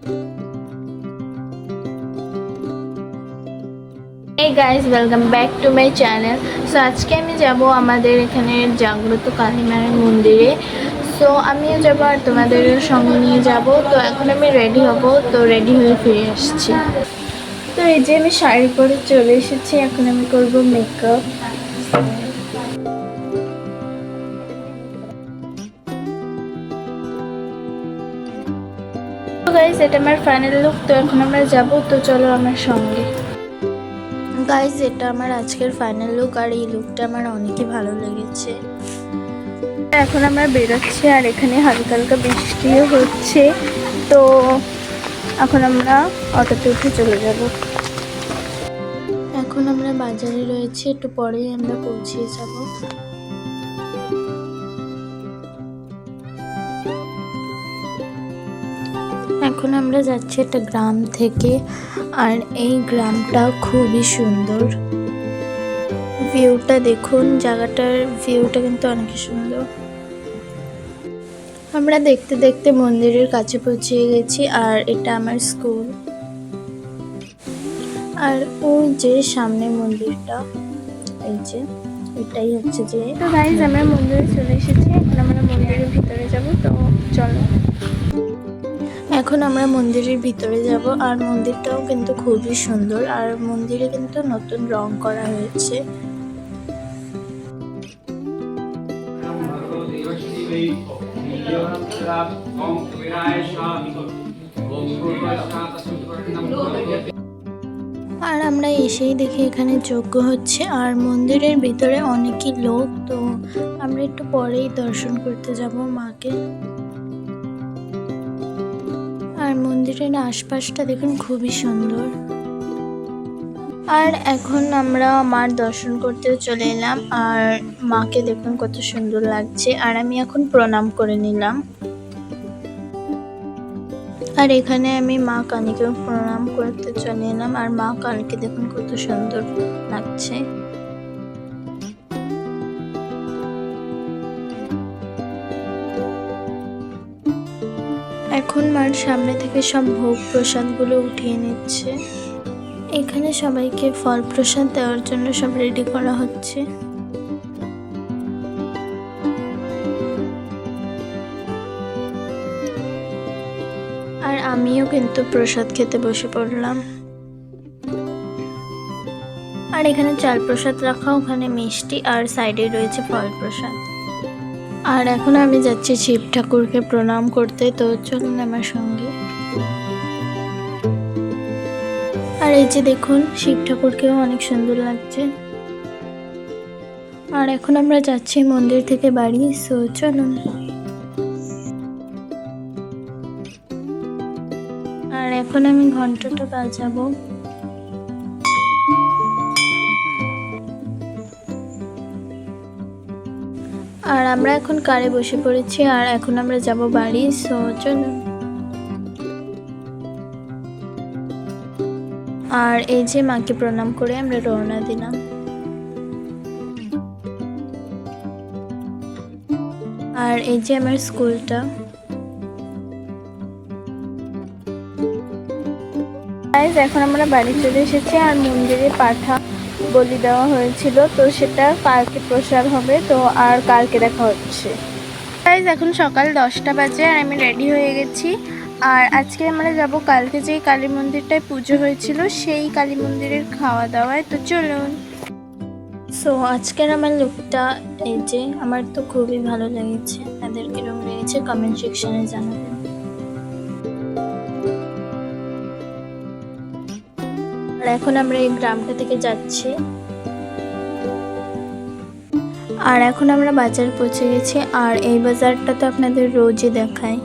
Hey guys, welcome back to my channel. So আজকে আমি যাব আমাদের এখানে জাগ্রত কালী মায়ের মন্দিরে। সো আমিও যাব আর তোমাদের সঙ্গে নিয়ে যাব। তো এখন আমি রেডি হব, তো রেডি হয়ে ফিরে আসছি। তো এই যে আমি শাড়ি পরে চলে এসেছি, এখন আমি করব মেকআপ। তো গাইস, এটা আমার ফাইনাল লুক। তো এখন আমরা যাব, তো চলো আমার সঙ্গে। গাইস, এটা আমার আজকের ফাইনাল লুক, আর এই লুকটা আমার অনেকই ভালো লেগেছে। এখন আমরা বেরোচ্ছি, আর এখানে হালকা হালকা বৃষ্টিও হচ্ছে। তো এখন আমরা অটোতে উঠে চলে যাব। এখন আমরা বাজারে রয়েছি, একটু পরেই আমরা পৌঁছে যাব। এখন আমরা যাচ্ছি একটা গ্রাম থেকে, আর এই গ্রামটা খুবই সুন্দর। ভিউটা দেখুন, জায়গাটার ভিউটা কিন্তু অনেক সুন্দর। আমরা দেখতে দেখতে মন্দিরের কাছে পৌঁছে গেছি, আর এটা আমার স্কুল। আর ওই যে সামনে মন্দিরটা, এই যে এটাই হচ্ছে যে। তো গাইস, আমরা মন্দিরে চলে এসেছি, এখন আমরা মন্দিরের ভিতরে যাব। তো চলো, এখন আমরা মন্দিরের ভিতরে যাব। আর মন্দিরটাও কিন্তু খুবই সুন্দর, আর মন্দিরে কিন্তু নতুন রং করা হয়েছে। আর আমরা এসেই দেখি এখানে যজ্ঞ হচ্ছে, আর মন্দিরের ভিতরে অনেকই লোক। তো আমরা একটু পরেই দর্শন করতে যাব মাকে। আর মন্দিরের আশপাশটা দেখুন, খুবই সুন্দর। আর এখন আমরা মার দর্শন করতেও চলে এলাম, আর মাকে দেখুন কত সুন্দর লাগছে। আর আমি এখন প্রণাম করে নিলাম। আর এখানে আমি মা কালীকেও প্রণাম করতে চলে এলাম, আর মা কালীকে দেখুন কত সুন্দর লাগছে। এখন মার সামনে থেকে সব ভোগ প্রসাদগুলো উঠিয়ে নিচ্ছে। এখানে সবাইকে ফল প্রসাদ দেওয়ার জন্য সব রেডি করা হচ্ছে। আর আমিও কিন্তু প্রসাদ খেতে বসে পড়লাম। আর এখানে চাল প্রসাদ রাখা, ওখানে মিষ্টি, আর সাইডে রয়েছে ফল প্রসাদ। আর এখন আমি যাচ্ছি শিব ঠাকুরকে প্রণাম করতে। তো চলুন আমার সঙ্গে। আর এই যে দেখুন, শিব ঠাকুরকেও অনেক সুন্দর লাগছে। আর এখন আমরা যাচ্ছি মন্দির থেকে বাড়ি। সো চলুন। আর এখন আমি ঘন্টাটা বাজাবো। আর আমরা এখন কারে বসে পড়েছি, আর এখন আমরা যাব বাড়ি। সো চলুন। আর এই যে মাকে প্রণাম করে আমরা রওনা দিলাম। আর এই যে আমার স্কুলটা। এখন আমরা বাড়ি চলে এসেছি, আর মন্দিরে পাঠা বলি দেওয়া হয়েছিল, তো সেটা কালকে প্রসাদ হবে। তো আর কালকে দেখা হচ্ছে। এখন সকাল 10টা বাজে, আর আমি রেডি হয়ে গেছি। আর আজকে আমরা যাব কালকে যেই কালী মন্দিরটায় পুজো হয়েছিল, সেই কালী মন্দিরের খাওয়া দাওয়ায়। তো চলুন। সো আজকের আমার লুকটা এই যে, আমার তো খুবই ভালো লেগেছে। আপনাদের কিরকম লেগেছে কমেন্ট সেকশনে জানাবেন। আর এখন আমরা এই গ্রামটা থেকে যাচ্ছি। আর এখন আমরা বাজার পৌঁছে গেছি, আর এই বাজারটা তো আপনাদের রোজই দেখায়।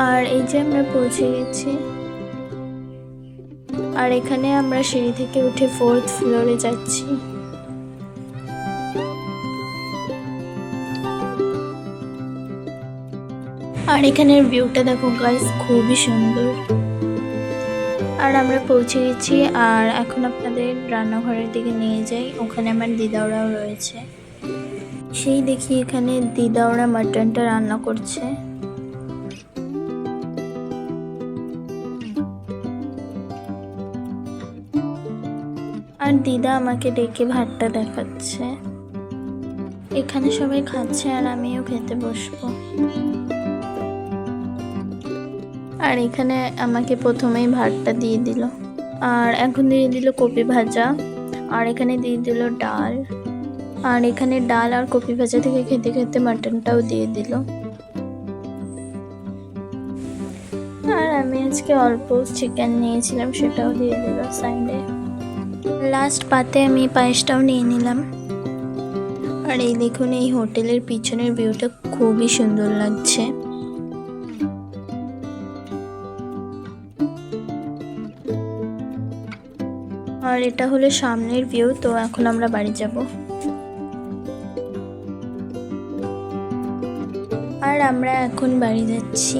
আর এই যে আমরা পৌঁছে গেছি। আর এখানে আমরা সিঁড়ি থেকে উঠে 4th ফ্লোরে যাচ্ছি। আর এখানের ভিউটা দেখো গাইস, খুবই সুন্দর। আর আমরা পৌঁছে গেছি, আর এখন আপনাদের রান্নাঘরের দিকে নিয়ে যাই। ওখানে আমার দিদাওরাও রয়েছে। সেই দেখি এখানে দিদাওরা মাটনটা রান্না করছে। আর দিদা আমাকে ডেকে ভাতটা দেখাচ্ছে। এখানে সবাই খাচ্ছে আর আমিও খেতে বসবো। আর এখানে আমাকে প্রথমেই ভাতটা দিয়ে দিল, আর এখন দিয়ে দিল কপি ভাজা, আর এখানে দিয়ে দিল ডাল, আর এখানে ডাল আর কপি ভাজা থেকে খেতে খেতে মাটনটাও দিয়ে দিল। আর আমি আজকে অল্প চিকেন নিয়েছিলাম, সেটাও দিয়ে দিল সাইডে। লাস্ট পাতে আমি পায়েসটাও নিয়ে নিলাম। আর এই দেখুন, এই হোটেলের পিছনের ভিউটা খুবই সুন্দর লাগছে। আর এটা হলো সামনের ভিউ। তো এখন আমরা বাড়ি যাব। আর আমরা এখন বাড়ি যাচ্ছি।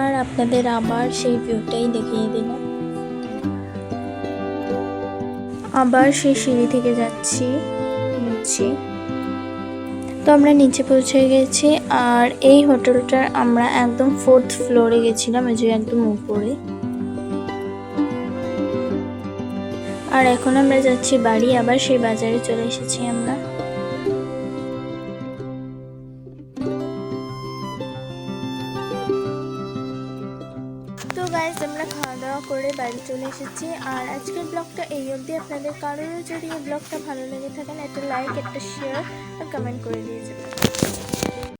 আর আপনাদের আবার সেই ভিউটাই দেখিয়ে দিলাম। আবার সেই সিঁড়ি থেকে যাচ্ছি নিচে। তো আমরা নিচে পৌঁছে গেছি। আর এই হোটেলটার আমরা একদম 4th ফ্লোরে গেছিলাম, এই যে একদম উপরে। আর এখন আমরা যাচ্ছি বাড়ি। আবার সেই বাজারে চলে এসেছি আমরা। তো গাইস, আমরা খাওয়া দাওয়া করে বাড়ি চলে এসেছি। আর আজকের ব্লগটা এই অবধি। আপনাদের কারোর যদি এই ব্লগটা ভালো লেগে থাকেন, একটা লাইক, একটা শেয়ার আর কমেন্ট করে দিয়ে যাবেন।